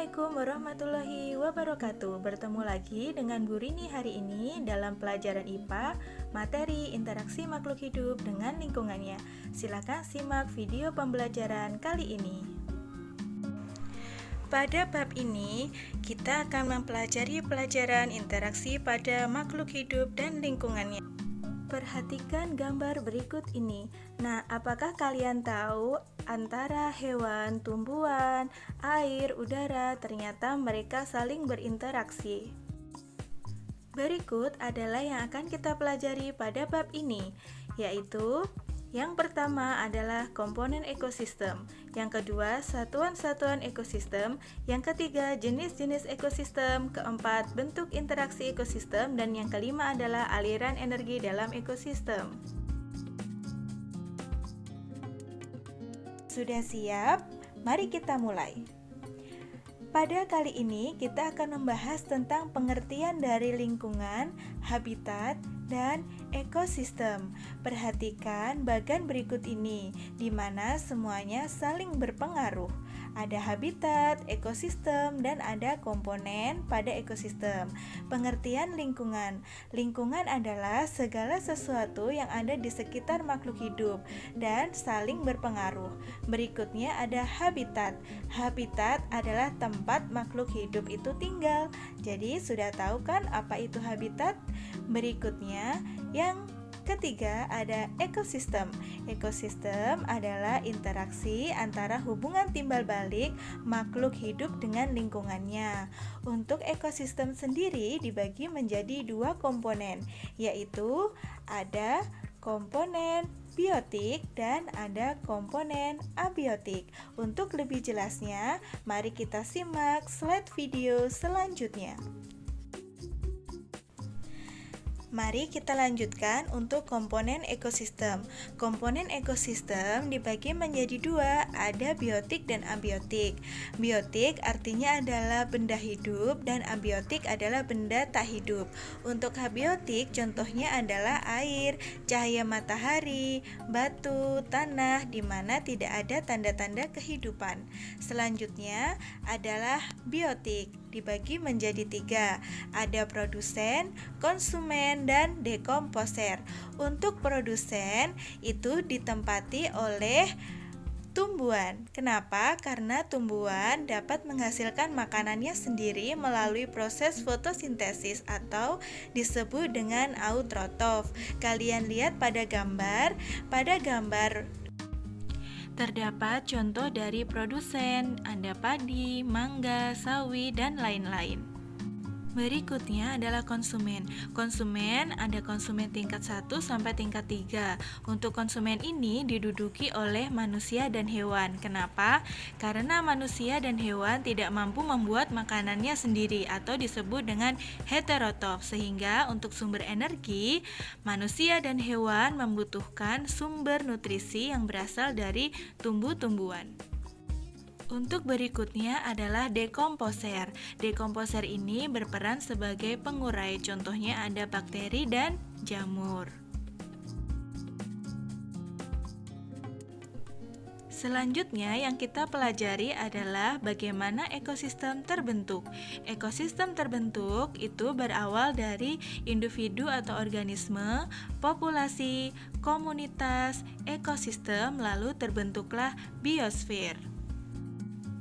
Assalamualaikum warahmatullahi wabarakatuh. Bertemu lagi dengan Bu Rini hari ini dalam pelajaran IPA, materi interaksi makhluk hidup dengan lingkungannya. Silakan simak video pembelajaran kali ini. Pada bab ini, kita akan mempelajari pelajaran interaksi pada makhluk hidup dan lingkungannya. Perhatikan gambar berikut ini. Nah, apakah kalian tahu antara hewan, tumbuhan, air, udara, ternyata mereka saling berinteraksi? Berikut adalah yang akan kita pelajari pada bab ini, yaitu yang pertama adalah komponen ekosistem, yang kedua satuan-satuan ekosistem, yang ketiga jenis-jenis ekosistem, keempat bentuk interaksi ekosistem, dan yang kelima adalah aliran energi dalam ekosistem. Sudah siap? Mari kita mulai. Pada kali ini kita akan membahas tentang pengertian dari lingkungan, habitat, dan ekosistem. Perhatikan bagian berikut ini, di mana semuanya saling berpengaruh. Ada habitat, ekosistem, dan ada komponen pada ekosistem. Pengertian lingkungan. Lingkungan adalah segala sesuatu yang ada di sekitar makhluk hidup dan saling berpengaruh. Berikutnya ada habitat. Habitat adalah tempat makhluk hidup itu tinggal. Jadi sudah tahu kan apa itu habitat? Berikutnya yang ketiga ada ekosistem. Ekosistem adalah interaksi antara hubungan timbal balik makhluk hidup dengan lingkungannya. Untuk ekosistem sendiri dibagi menjadi dua komponen, yaitu ada komponen biotik dan ada komponen abiotik. Untuk lebih jelasnya, mari kita simak slide video selanjutnya. Mari kita lanjutkan untuk komponen ekosistem. Komponen ekosistem dibagi menjadi dua, ada biotik dan abiotik. Biotik artinya adalah benda hidup dan abiotik adalah benda tak hidup. Untuk abiotik contohnya adalah air, cahaya matahari, batu, tanah, di mana tidak ada tanda-tanda kehidupan. Selanjutnya adalah biotik, dibagi menjadi tiga, ada produsen, konsumen, dan dekomposer. Untuk produsen itu ditempati oleh tumbuhan. Kenapa? Karena tumbuhan dapat menghasilkan makanannya sendiri melalui proses fotosintesis atau disebut dengan autotrof. Kalian lihat pada gambar terdapat contoh dari produsen, ada padi, mangga, sawi, dan lain-lain. Berikutnya adalah konsumen. Konsumen ada konsumen tingkat 1 sampai tingkat 3. Untuk konsumen ini diduduki oleh manusia dan hewan. Kenapa? Karena manusia dan hewan tidak mampu membuat makanannya sendiri atau disebut dengan heterotrof. Sehingga untuk sumber energi, manusia dan hewan membutuhkan sumber nutrisi yang berasal dari tumbuh-tumbuhan. Untuk berikutnya adalah dekomposer. Dekomposer ini berperan sebagai pengurai, contohnya ada bakteri dan jamur. Selanjutnya yang kita pelajari adalah bagaimana ekosistem terbentuk. Ekosistem terbentuk itu berawal dari individu atau organisme, populasi, komunitas, ekosistem, lalu terbentuklah biosfer.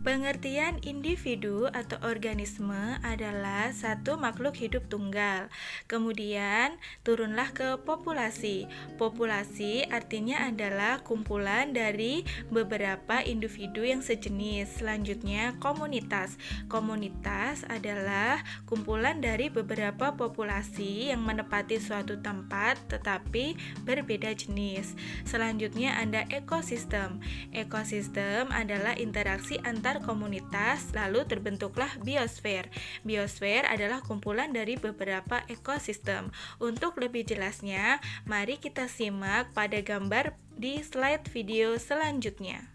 Pengertian individu atau organisme adalah satu makhluk hidup tunggal. Kemudian turunlah ke populasi. Populasi artinya adalah kumpulan dari beberapa individu yang sejenis. Selanjutnya komunitas. Komunitas adalah kumpulan dari beberapa populasi yang menempati suatu tempat tetapi berbeda jenis. Selanjutnya ada ekosistem. Ekosistem adalah interaksi antar komunitas, lalu terbentuklah biosfer. Biosfer adalah kumpulan dari beberapa ekosistem. Untuk lebih jelasnya, mari kita simak pada gambar di slide video selanjutnya.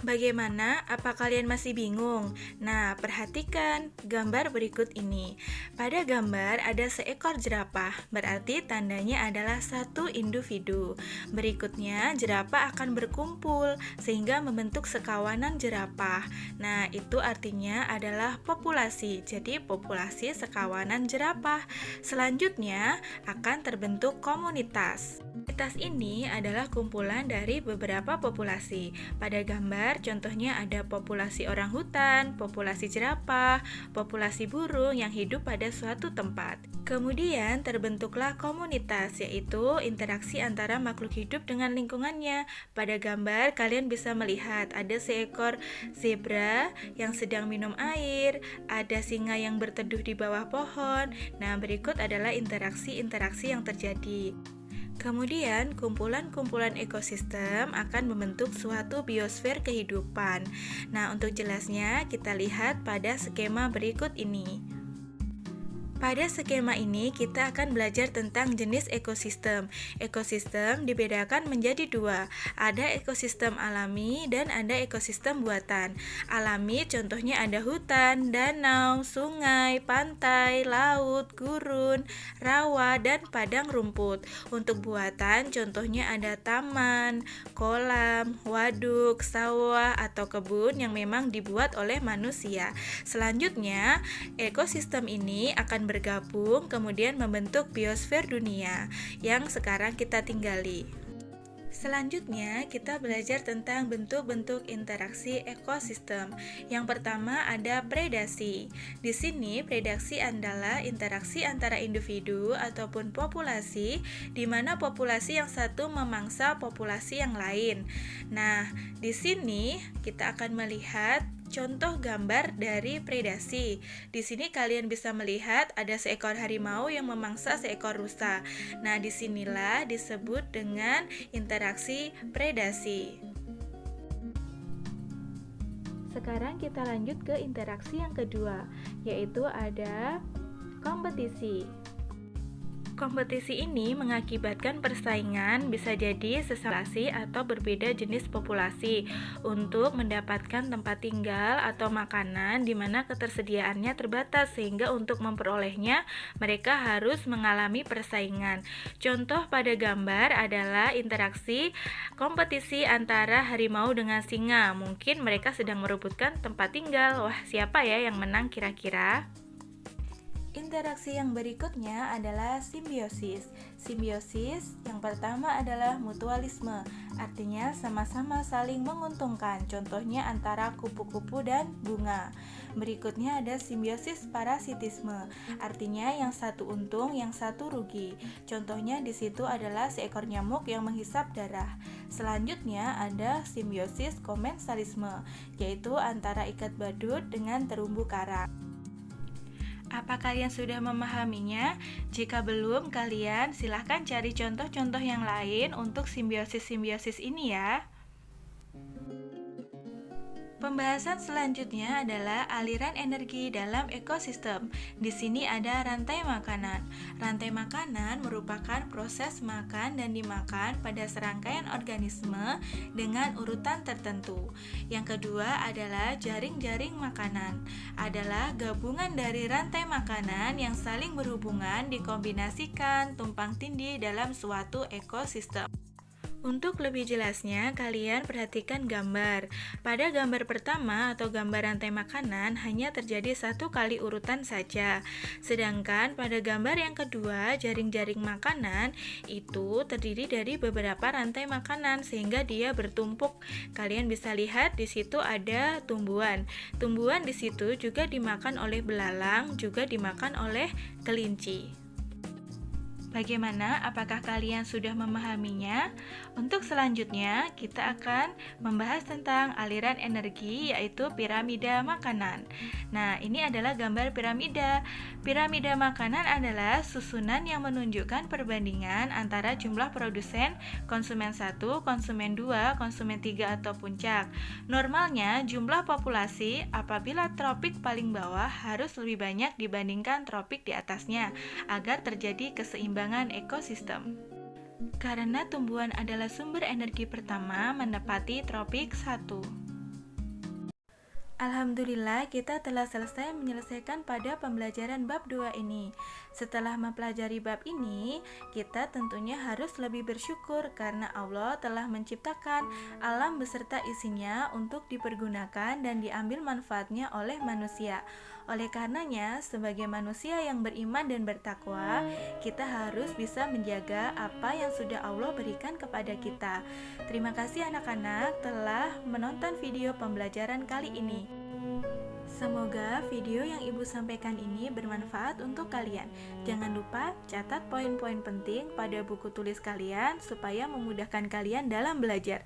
Bagaimana? Apa kalian masih bingung? Nah, perhatikan gambar berikut ini. Pada gambar ada seekor jerapah, berarti tandanya adalah satu individu. Berikutnya, jerapah akan berkumpul sehingga membentuk sekawanan jerapah. Nah, itu artinya adalah populasi. Jadi, populasi sekawanan jerapah. Selanjutnya, akan terbentuk komunitas. Komunitas ini adalah kumpulan dari beberapa populasi. Pada gambar, contohnya ada populasi orang hutan, populasi jerapah, populasi burung yang hidup pada suatu tempat. Kemudian terbentuklah komunitas, yaitu interaksi antara makhluk hidup dengan lingkungannya. Pada gambar, kalian bisa melihat ada seekor zebra yang sedang minum air, ada singa yang berteduh di bawah pohon. Nah, berikut adalah interaksi-interaksi yang terjadi. Kemudian, kumpulan-kumpulan ekosistem akan membentuk suatu biosfer kehidupan. Nah, untuk jelasnya, kita lihat pada skema berikut ini. Pada skema ini, kita akan belajar tentang jenis ekosistem. Ekosistem dibedakan menjadi dua, ada ekosistem alami dan ada ekosistem buatan. Alami contohnya ada hutan, danau, sungai, pantai, laut, gurun, rawa, dan padang rumput. Untuk buatan contohnya ada taman, kolam, waduk, sawah, atau kebun yang memang dibuat oleh manusia. Selanjutnya, ekosistem ini akan bergabung kemudian membentuk biosfer dunia yang sekarang kita tinggali. Selanjutnya, kita belajar tentang bentuk-bentuk interaksi ekosistem. Yang pertama ada predasi. Di sini, predasi adalah interaksi antara individu ataupun populasi, di mana populasi yang satu memangsa populasi yang lain. Nah, di sini kita akan melihat contoh gambar dari predasi. Di sini kalian bisa melihat ada seekor harimau yang memangsa seekor rusa. Nah, disinilah disebut dengan interaksi predasi. Sekarang kita lanjut ke interaksi yang kedua, yaitu ada kompetisi. Kompetisi ini mengakibatkan persaingan, bisa jadi sesalasi atau berbeda jenis populasi untuk mendapatkan tempat tinggal atau makanan di mana ketersediaannya terbatas, sehingga untuk memperolehnya mereka harus mengalami persaingan. Contoh pada gambar adalah interaksi kompetisi antara harimau dengan singa. Mungkin mereka sedang merebutkan tempat tinggal. Wah, siapa ya yang menang kira-kira? Interaksi yang berikutnya adalah simbiosis. Simbiosis yang pertama adalah mutualisme, artinya sama-sama saling menguntungkan, contohnya antara kupu-kupu dan bunga. Berikutnya ada simbiosis parasitisme, artinya yang satu untung, yang satu rugi. Contohnya di situ adalah seekor nyamuk yang menghisap darah. Selanjutnya ada simbiosis komensalisme, yaitu antara ikat badut dengan terumbu karang. Apa kalian sudah memahaminya? Jika belum, kalian silahkan cari contoh-contoh yang lain untuk simbiosis-simbiosis ini ya. Pembahasan selanjutnya adalah aliran energi dalam ekosistem. Di sini ada rantai makanan. Rantai makanan merupakan proses makan dan dimakan pada serangkaian organisme dengan urutan tertentu. Yang kedua adalah jaring-jaring makanan. Adalah gabungan dari rantai makanan yang saling berhubungan dikombinasikan tumpang tindih dalam suatu ekosistem. Untuk lebih jelasnya, kalian perhatikan gambar. Pada gambar pertama atau gambar rantai makanan hanya terjadi satu kali urutan saja. Sedangkan pada gambar yang kedua, jaring-jaring makanan itu terdiri dari beberapa rantai makanan sehingga dia bertumpuk. Kalian bisa lihat di situ ada tumbuhan. Tumbuhan di situ juga dimakan oleh belalang, juga dimakan oleh kelinci. Bagaimana? Apakah kalian sudah memahaminya? Untuk selanjutnya, kita akan membahas tentang aliran energi, yaitu piramida makanan. Nah, ini adalah gambar piramida. Piramida makanan adalah susunan yang menunjukkan perbandingan antara jumlah produsen, konsumen 1, konsumen 2, konsumen 3 atau puncak. Normalnya, jumlah populasi apabila tropik paling bawah harus lebih banyak dibandingkan tropik di atasnya, agar terjadi keseimbangan ekosistem. Karena tumbuhan adalah sumber energi pertama menepati tropik 1. Alhamdulillah, kita telah selesai menyelesaikan pada pembelajaran bab 2 ini. Setelah mempelajari bab ini, kita tentunya harus lebih bersyukur karena Allah telah menciptakan alam beserta isinya untuk dipergunakan dan diambil manfaatnya oleh manusia. Oleh karenanya, sebagai manusia yang beriman dan bertakwa, kita harus bisa menjaga apa yang sudah Allah berikan kepada kita. Terima kasih anak-anak telah menonton video pembelajaran kali ini. Semoga video yang Ibu sampaikan ini bermanfaat untuk kalian. Jangan lupa catat poin-poin penting pada buku tulis kalian supaya memudahkan kalian dalam belajar.